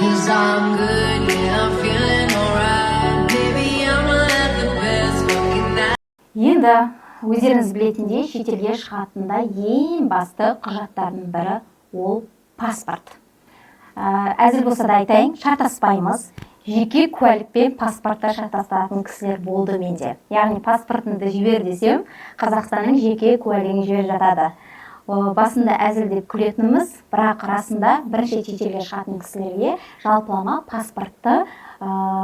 'Cause I'm good, yeah, I'm feeling alright. Baby, I'ma have the best fucking night. Енді өздеріңіз білетіндей шетелге шығатында ең басты құжаттардың бірі ол паспорт. Әзір болса да айтайын, шарттаспаймыз. Жеке куәлікпен паспортта шарттасатын кісілер болды менде. Яғни паспортыңды жібер десем, Қазақстанның жеке куәлігін жіберіп жатады. Басында әзілдеп күлетініміз, бірақ расында бірінші шетелге шығатын кісілерге жалпылама паспортты,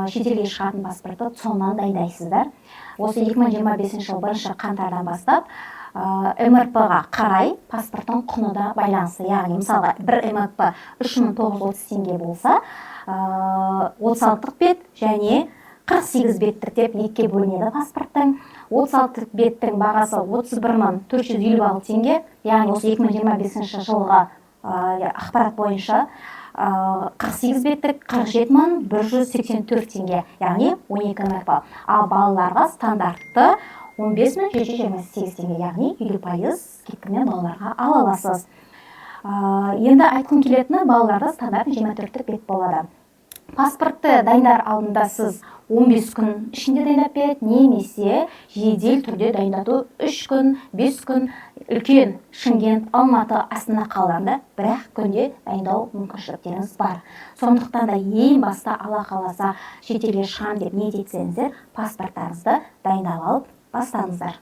шетелге шығатын паспортты соңынан дайындайсыздар. Осы 2025 жыл 1 қаңтардан бастап МРП-ға қарай паспорттың құны да байланысты. Яғни мысалға бір МРП 3930 теңге болса, 36 бет және 48 беттік деп екіге бөлінеді паспорттың. 36 беттің бағасы 31456 теңге, яғни осы 2025 жылға ақпарат бойынша 48 беттік 47184 теңге, яғни 12 МРП. Ал балаларға стандартты 15728 теңге, яғни 50% скидкамен балаларға ала аласыз. Енді айтқым келетіні, балаларда стандарт 24 бет болады. Паспортты дайындар алдында сіз 15 күн ішінде дайындап береді, немесе жедел түрде дайындату 3 күн, 5 күн, үлкен Шымкент, Алматы, Астана қалаларында 1 күнде дайындау мүмкіншіліктеріңіз бар. Сондықтан да ең баста Алла қаласа шетелге шығам деп ниет етсеңіздер, паспорттарыңызды дайындап алып бастаңыздар.